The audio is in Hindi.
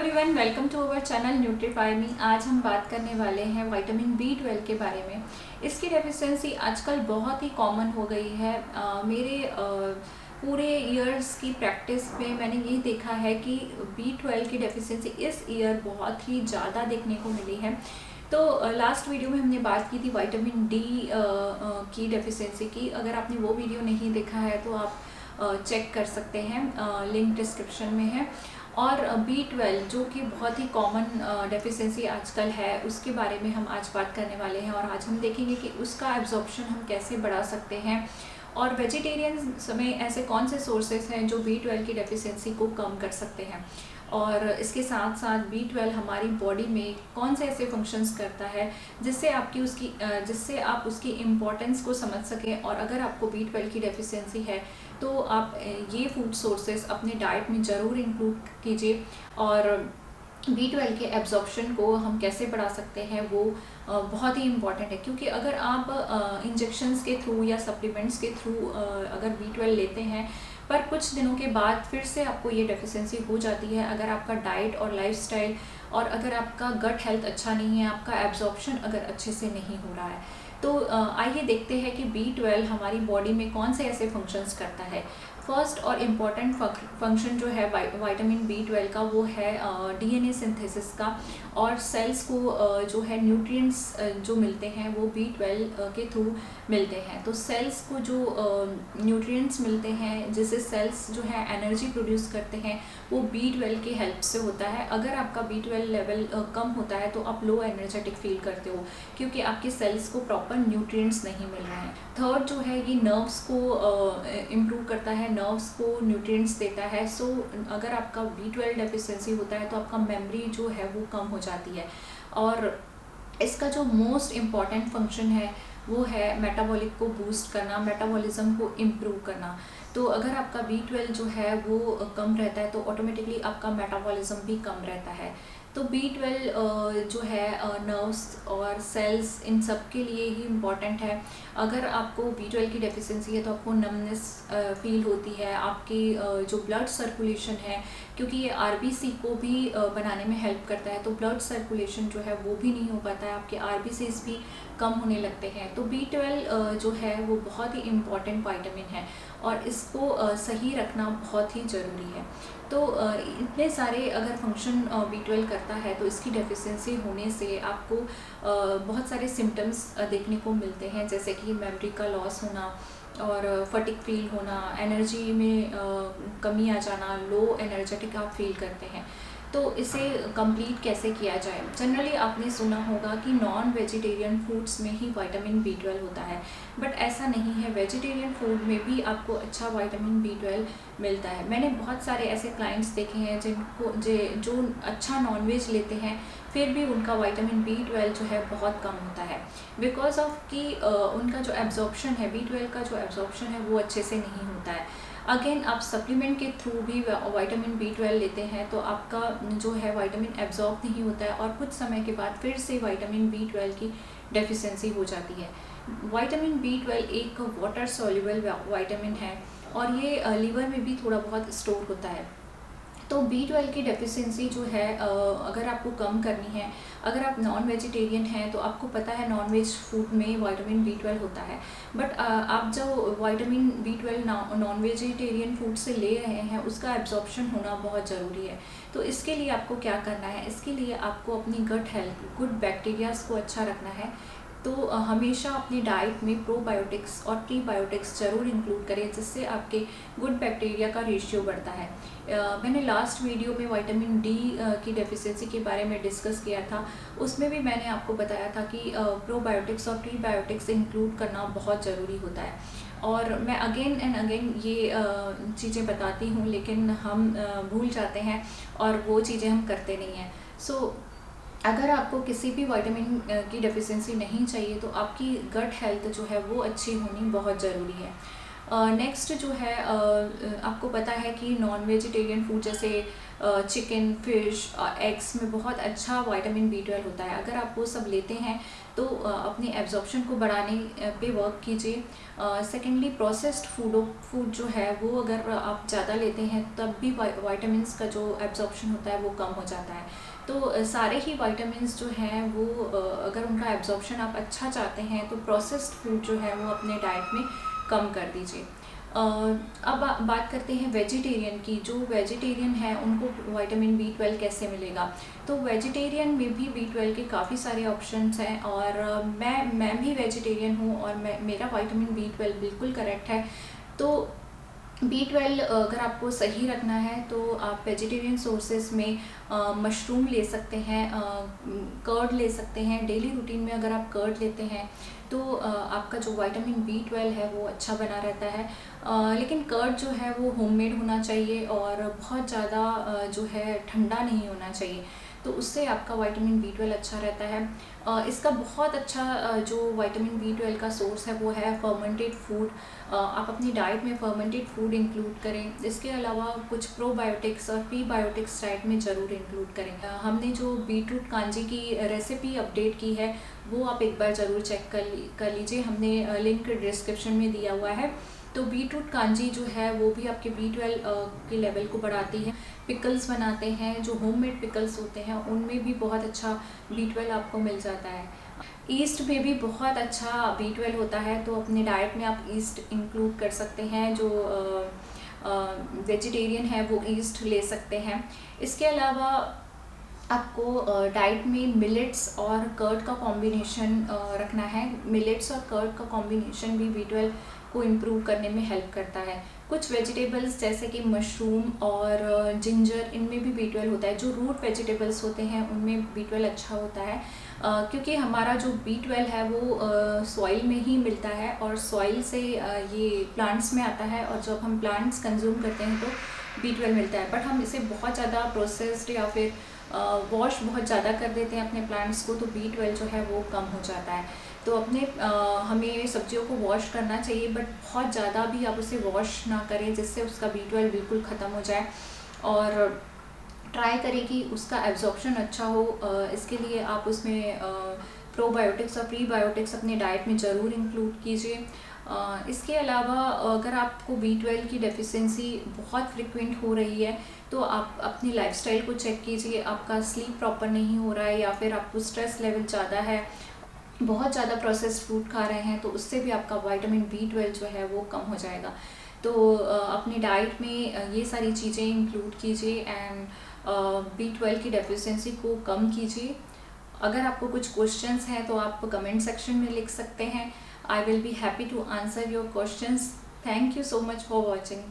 Everyone, welcome to our channel Nutrify Me. आज हम बात करने वाले हैं विटामिन B12 के बारे में। इसकी डेफिशिएंसी आजकल बहुत ही कॉमन हो गई है। मेरे पूरे ईयर्स की प्रैक्टिस में मैंने ये देखा है कि B12 की डेफिशिएंसी इस ईयर बहुत ही ज़्यादा देखने को मिली है। तो लास्ट वीडियो में हमने बात की थी विटामिन D की डेफिशिएंसी की। अगर आपने वो वीडियो नहीं देखा है तो आप चेक कर सकते हैं, लिंक डिस्क्रिप्शन में है। और B12 जो कि बहुत ही कॉमन डेफिशिएंसी आजकल है, उसके बारे में हम आज बात करने वाले हैं। और आज हम देखेंगे कि उसका एब्जॉर्प्शन हम कैसे बढ़ा सकते हैं और वेजिटेरियंस में ऐसे कौन से सोर्सेस हैं जो B12 की डेफिशिएंसी को कम कर सकते हैं। और इसके साथ साथ B12 हमारी बॉडी में कौन से ऐसे फंक्शंस करता है जिससे आप उसकी इम्पोर्टेंस को समझ सकें। और अगर आपको B12 की डेफिशिएंसी है तो आप ये फूड सोर्सेस अपने डाइट में ज़रूर इंक्लूड कीजिए। और B12 के एब्जॉर्प्शन को हम कैसे बढ़ा सकते हैं वो बहुत ही इम्पॉर्टेंट है, क्योंकि अगर आप इंजेक्शंस के थ्रू या सप्लीमेंट्स के थ्रू अगर B12 लेते हैं पर कुछ दिनों के बाद फिर से आपको ये डेफिशिएंसी हो जाती है, अगर आपका डाइट और लाइफस्टाइल और अगर आपका गट हेल्थ अच्छा नहीं है, आपका एब्जॉर्प्शन अगर अच्छे से नहीं हो रहा है, तो आइए देखते हैं कि B12 हमारी बॉडी में कौन से ऐसे फंक्शंस करता है। फर्स्ट और इम्पॉर्टेंट फंक्शन जो है विटामिन B12 का वो है DNA सिंथेसिस का। और सेल्स को जो है न्यूट्रिएंट्स जो मिलते हैं वो B12 के थ्रू मिलते हैं। तो सेल्स को जो न्यूट्रिएंट्स मिलते हैं जिससे सेल्स जो है एनर्जी प्रोड्यूस करते हैं वो B12 की हेल्प से होता है। अगर आपका B12 लेवल कम होता है तो आप लो एनर्जेटिक फील करते हो, क्योंकि आपके सेल्स को प्रॉपर न्यूट्रिएंट्स नहीं मिल रहे हैं। थर्ड जो है ये नर्व्स को इम्प्रूव करता है, नर्व्स को न्यूट्रिएंट्स देता है। सो अगर आपका B12 डेफिशिएंसी होता है तो आपका मेमोरी जो है वो कम हो जाती है। और इसका जो मोस्ट इम्पॉर्टेंट फंक्शन है वो है मेटाबॉलिक को बूस्ट करना, मेटाबॉलिज्म को इम्प्रूव करना। तो अगर आपका B12 जो है वो कम रहता है तो ऑटोमेटिकली आपका मेटाबॉलिज्म भी कम रहता है। तो B12 जो है नर्व्स और सेल्स इन सब के लिए ही इम्पॉर्टेंट है। अगर आपको B12 की डेफिशिएंसी है तो आपको नमनेस फील होती है, आपकी जो ब्लड सर्कुलेशन है, क्योंकि ये RBC को भी बनाने में हेल्प करता है, तो ब्लड सर्कुलेशन जो है वो भी नहीं हो पाता है, आपके RBCs भी कम होने लगते हैं। तो B12 जो है वो बहुत ही इम्पॉर्टेंट विटामिन है और इसको सही रखना बहुत ही ज़रूरी है। तो इतने सारे अगर फंक्शन B12 करता है तो इसकी डेफिशिएंसी होने से आपको बहुत सारे सिम्टम्स देखने को मिलते हैं, जैसे कि मेमोरी का लॉस होना और फटिक फील होना, एनर्जी में कमी आ जाना, लो एनर्जेटिक आप फील करते हैं। तो इसे कंप्लीट कैसे किया जाए? जनरली आपने सुना होगा कि नॉन वेजिटेरियन फूड्स में ही विटामिन B12 होता है, बट ऐसा नहीं है। वेजिटेरियन फूड में भी आपको अच्छा विटामिन B12 मिलता है। मैंने बहुत सारे ऐसे क्लाइंट्स देखे हैं जो अच्छा नॉनवेज लेते हैं फिर भी उनका विटामिन B12 जो है बहुत कम होता है, बिकॉज ऑफ कि उनका जो एब्जॉर्प्शन है, B12 का जो एब्जॉर्प्शन है वो अच्छे से नहीं होता है। अगेन आप सप्लीमेंट के थ्रू भी विटामिन B12 लेते हैं तो आपका जो है विटामिन एब्जॉर्ब नहीं होता है और कुछ समय के बाद फिर से विटामिन B12 की डेफिशिएंसी हो जाती है। विटामिन B12 एक वाटर सॉल्युबल विटामिन है और ये लीवर में भी थोड़ा बहुत स्टोर होता है। तो B12 की डेफिशिएंसी जो है अगर आपको कम करनी है, अगर आप नॉन वेजिटेरियन हैं तो आपको पता है नॉन वेज फूड में विटामिन B12 होता है, बट आप जो vitamin B12 non vegetarian food से ले रहे हैं उसका एब्जॉर्प्शन होना बहुत ज़रूरी है। तो इसके लिए आपको क्या करना है? इसके लिए आपको अपनी गट हेल्थ, गुड बैक्टीरियाज को अच्छा रखना है। तो हमेशा अपनी डाइट में प्रोबायोटिक्स और प्रीबायोटिक्स ज़रूर इंक्लूड करें, जिससे आपके गुड बैक्टीरिया का रेशियो बढ़ता है। मैंने लास्ट वीडियो में विटामिन D की डेफिशिएंसी के बारे में डिस्कस किया था, उसमें भी मैंने आपको बताया था कि प्रोबायोटिक्स और प्रीबायोटिक्स इंक्लूड करना बहुत ज़रूरी होता है। और मैं अगेन एंड अगेन ये चीज़ें बताती हूँ, लेकिन हम भूल जाते हैं और वो चीज़ें हम करते नहीं हैं। सो अगर आपको किसी भी विटामिन की डेफिशिएंसी नहीं चाहिए तो आपकी गट हेल्थ जो है वो अच्छी होनी बहुत ज़रूरी है। नेक्स्ट जो है आपको पता है कि नॉन वेजिटेरियन फूड जैसे चिकन, फिश, एग्स में बहुत अच्छा विटामिन B12 होता है। अगर आप वो सब लेते हैं तो अपने एब्जॉर्प्शन को बढ़ाने पे वर्क कीजिए। सेकेंडली, प्रोसेस्ड फूड जो है वो अगर आप ज़्यादा लेते हैं तब भी विटामिन्स का जो एब्जॉर्प्शन होता है वो कम हो जाता है। तो सारे ही विटामिन्स जो हैं वो अगर उनका एब्जॉर्प्शन आप अच्छा चाहते हैं तो प्रोसेस्ड फूड जो है वो अपने डाइट में कम कर दीजिए। अब बात करते हैं वेजिटेरियन की। जो वेजिटेरियन है उनको विटामिन B12 कैसे मिलेगा? तो वेजिटेरियन में भी B12 के काफ़ी सारे ऑप्शंस हैं, और मैं भी वेजिटेरियन हूँ और मेरा विटामिन B12 बिल्कुल करेक्ट है। तो B12 अगर आपको सही रखना है तो आप वेजिटेरियन सोर्सेज में मशरूम ले सकते हैं, कर्ड ले सकते हैं। डेली रूटीन में अगर आप कर्ड लेते हैं तो आपका जो विटामिन B12 है वो अच्छा बना रहता है। लेकिन कर्ड जो है वो होममेड होना चाहिए और बहुत ज़्यादा जो है ठंडा नहीं होना चाहिए, तो उससे आपका विटामिन B12 अच्छा रहता है। इसका बहुत अच्छा जो विटामिन B12 का सोर्स है वो है फर्मेंटेड फूड। आप अपनी डाइट में फर्मेंटेड फूड इंक्लूड करें। इसके अलावा कुछ प्रोबायोटिक्स और प्रीबायोटिक्स डाइट में ज़रूर इंक्लूड करें। हमने जो बीटरूट कांजी की रेसिपी अपडेट की है वो आप एक बार ज़रूर चेक कर लीजिए, हमने लिंक डिस्क्रिप्शन में दिया हुआ है। तो बीटरूट कांजी जो है वो भी आपके B12 के लेवल को बढ़ाती है। पिकल्स बनाते हैं, जो होममेड पिकल्स होते हैं उनमें भी बहुत अच्छा B12 आपको मिल जाता है। ईस्ट में भी बहुत अच्छा B12 होता है, तो अपने डाइट में आप ईस्ट इंक्लूड कर सकते हैं। जो वेजिटेरियन है वो ईस्ट ले सकते हैं। इसके अलावा आपको डाइट में मिलेट्स और कर्ड का कॉम्बिनेशन रखना है। मिलेट्स और कर्ड का कॉम्बिनेशन भी B12 को इम्प्रूव करने में हेल्प करता है। कुछ वेजिटेबल्स जैसे कि मशरूम और जिंजर, इनमें भी B12 होता है। जो रूट वेजिटेबल्स होते हैं उनमें B12 अच्छा होता है, क्योंकि हमारा जो B12 है वो सॉइल में ही मिलता है और सॉइल से ये प्लांट्स में आता है, और जब हम प्लांट्स कंज्यूम करते हैं तो B12 मिलता है। बट हम इसे बहुत ज़्यादा प्रोसेस्ड या फिर वॉश बहुत ज़्यादा कर देते हैं अपने प्लांट्स को, तो B12 जो है वो कम हो जाता है। तो अपने हमें सब्जियों को वॉश करना चाहिए, बट बहुत ज़्यादा भी आप उसे वॉश ना करें जिससे उसका B12 बिल्कुल ख़त्म हो जाए। और ट्राई करें कि उसका एब्जॉर्प्शन अच्छा हो। इसके लिए आप उसमें प्रोबायोटिक्स और प्रीबायोटिक्स अपने डाइट में ज़रूर इंक्लूड कीजिए। इसके अलावा अगर आपको B12 की डेफिशिएंसी बहुत फ्रिक्वेंट हो रही है तो आप अपनी लाइफस्टाइल को चेक कीजिए। आपका स्लीप प्रॉपर नहीं हो रहा है या फिर आपको स्ट्रेस लेवल ज़्यादा है, बहुत ज़्यादा प्रोसेस्ड फूड खा रहे हैं, तो उससे भी आपका विटामिन B12 जो है वो कम हो जाएगा। तो अपनी डाइट में ये सारी चीज़ें इंक्लूड कीजिए एंड B12 की डेफिशिएंसी को कम कीजिए। अगर आपको कुछ क्वेश्चंस हैं तो आप कमेंट सेक्शन में लिख सकते हैं। I will be happy to answer your questions. Thank you so much for watching.